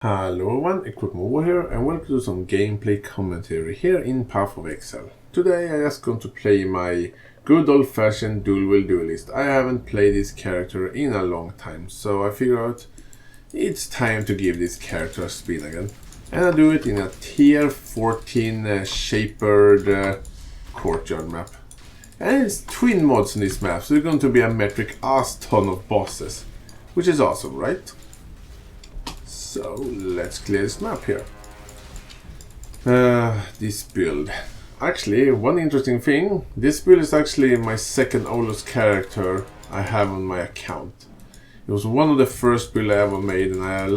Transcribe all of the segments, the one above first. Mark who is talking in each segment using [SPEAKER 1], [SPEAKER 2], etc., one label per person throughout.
[SPEAKER 1] Hello everyone, Equipmo here and welcome to some gameplay commentary here in Path of Exile. Today I just going to play my good old-fashioned Duelist. I haven't played this character in a long time, so I figure out it's time to give this character a spin again. And I do it in a tier 14 shapered courtyard map. And it's twin mods in this map, so it's going to be a metric ass ton of bosses, which is awesome, right? So let's clear this map here. This build. Actually, one interesting thing, this build is actually my second oldest character I have on my account. It was one of the first builds I ever made, and I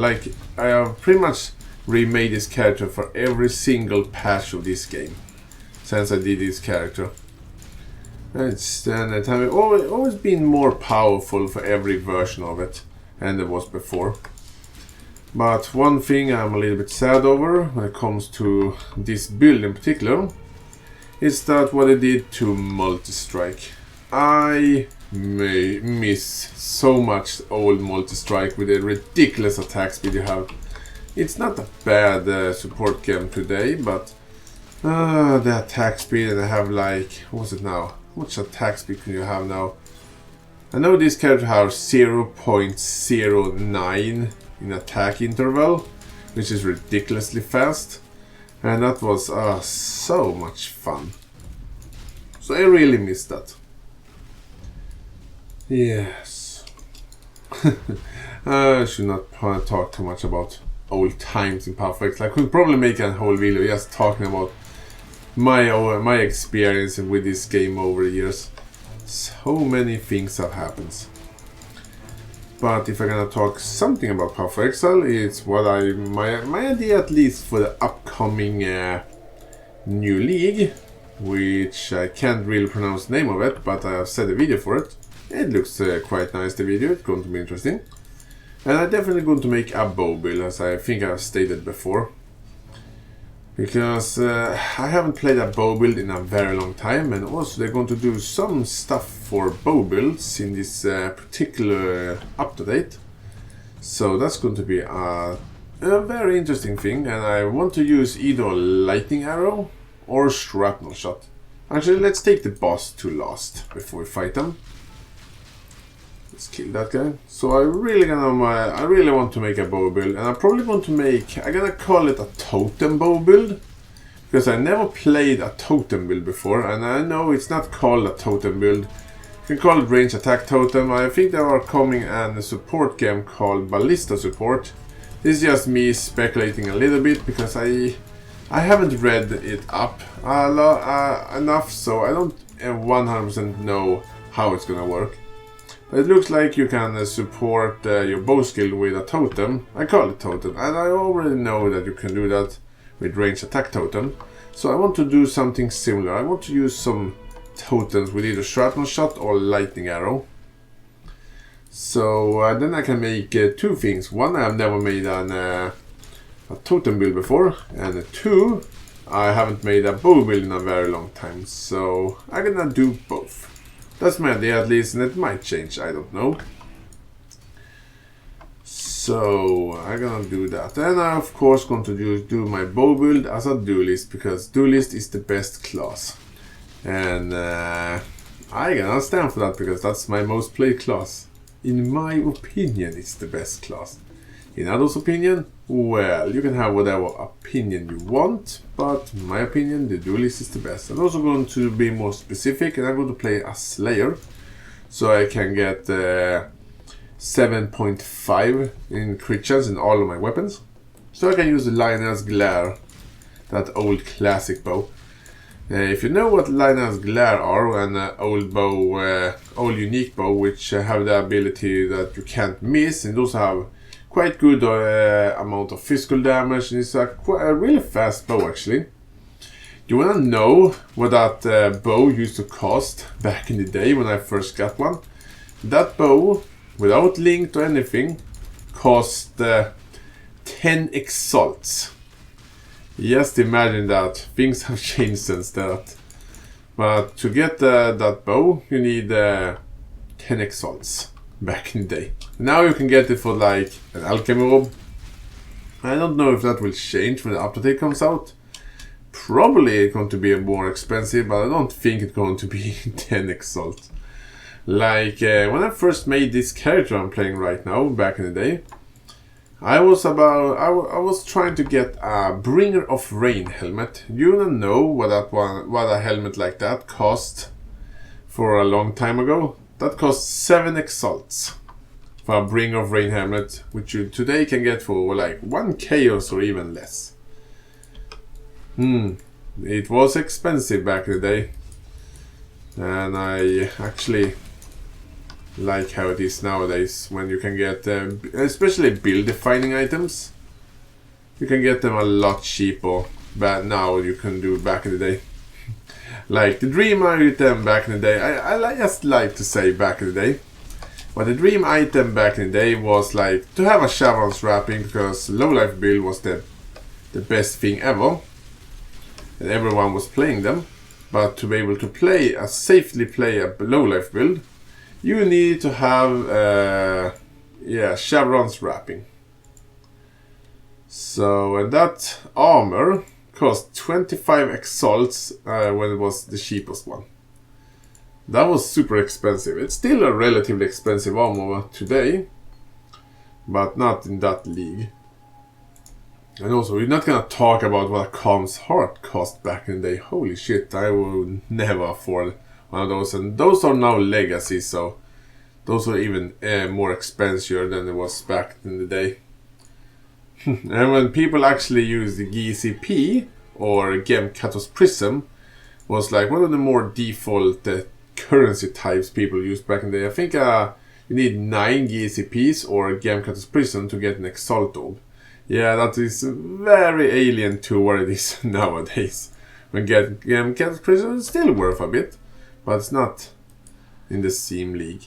[SPEAKER 1] have pretty much remade this character for every single patch of this game since I did this character. It's always been more powerful for every version of it than it was before. But one thing I'm a little bit sad over when it comes to this build in particular is that what I did to multi-strike. I may miss so much old multi-strike with the ridiculous attack speed you have. It's not a bad support game today, but the attack speed, and I have like, what's it now? Which attack speed can you have now? I know this character has 0.09 in attack interval, which is ridiculously fast, and that was so much fun. So I really missed that. Yes. I should not talk too much about old times in Path of Exile. I could probably make a whole video just talking about my experience with this game over the years. So many things have happened. But if I'm gonna talk something about Path of Exile, it's what my idea at least for the upcoming new league, which I can't really pronounce the name of it, but I have set a video for it. It looks quite nice, the video. It's going to be interesting. And I'm definitely going to make a bow build, as I think I've stated before. Because I haven't played a bow build in a very long time, and also they're going to do some stuff for bow builds in this particular up-to-date. So that's going to be a very interesting thing, and I want to use either a lightning arrow or shrapnel shot. Actually, let's take the boss to last before we fight them. Let's kill that guy. So I really want to make a bow build, and I'm probably going to I'm gonna call it a totem bow build, because I never played a totem build before, and I know it's not called a totem build. You can call it range attack totem. I think there are coming a support game called Ballista Support. This is just me speculating a little bit, because I haven't read it up enough, so I don't 100% know how it's gonna work. It looks like you can support your bow skill with a totem. I call it totem, and I already know that you can do that with range attack totem. So I want to do something similar. I want to use some totems with either shrapnel shot or lightning arrow. So then I can make two things. One, I have never made a totem build before, and two, I haven't made a bow build in a very long time. So I'm gonna do both. That's my idea at least, and it might change, I don't know. So I'm gonna do that. And I'm of course going to do my bow build as a duelist, because duelist is the best class. And I'm gonna stand for that, because that's my most played class. In my opinion, it's the best class. In others' opinion, well, you can have whatever opinion you want, but in my opinion, the duelist is the best. I'm also going to be more specific, and I'm going to play a Slayer, so I can get 7.5 in crit chance in all of my weapons. So I can use the Lionel's Glare, that old classic bow. If you know what Lionel's Glare are, an old bow, old unique bow, which have the ability that you can't miss, and those have quite good amount of physical damage, and it's a really fast bow actually. You wanna know what that bow used to cost back in the day when I first got one? That bow, without link or anything, cost 10 exalts. Just imagine that. Things have changed since that. But to get that bow, you need 10 exalts. back in the day. Now you can get it for like an alchemy robe I don't know if that will change when the update comes out. Probably it's going to be more expensive, but I don't think it's going to be 10 exalt. Like, when I first made this character I'm playing right now, back in the day, I was trying to get a Bringer of Rain helmet. You don't know what a helmet like that cost for a long time ago. That cost 7 exalts for a Bringer of Rain helmet, which you today can get for like 1 chaos or even less. It was expensive back in the day, and I actually like how it is nowadays when you can get especially build defining items. You can get them a lot cheaper but now you can do back in the day. Like the dream item back in the day, I just like to say back in the day, but the dream item back in the day was like to have a Chevron's wrapping, because low life build was the best thing ever and everyone was playing them. But to be able to safely play a low life build, you need to have Chevron's wrapping. So, and that armor cost 25 exalts when it was the cheapest one. That was super expensive. It's still a relatively expensive armor today, but not in that league. And also, we're not gonna talk about what a Calm's Heart cost back in the day. Holy shit, I would never afford one of those. And those are now legacy, so those are even more expensive than it was back in the day. And when people actually use the GCP or Gemkatos Prism, was like one of the more default currency types people used back in the day. I think you need 9 GCPs or Gemkatos Prism to get an Exalt Orb. Yeah, that is very alien to what it is nowadays. When Gemkatos Prism is still worth a bit, but it's not in the same league.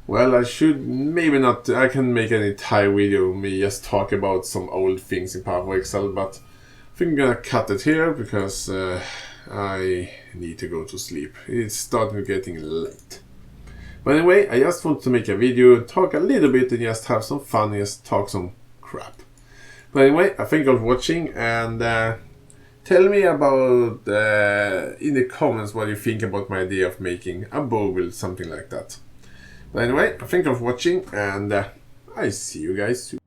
[SPEAKER 1] Well, I should maybe not. I can make an entire video of me just talk about some old things in Power Excel, but I think I'm gonna cut it here because I need to go to sleep. It's starting getting late. But anyway, I just want to make a video, talk a little bit, and just have some fun, and just talk some crap. But anyway, I thank you for watching, and tell me about in the comments what you think about my idea of making a bow build, something like that. But anyway, thank you for watching, and I see you guys soon.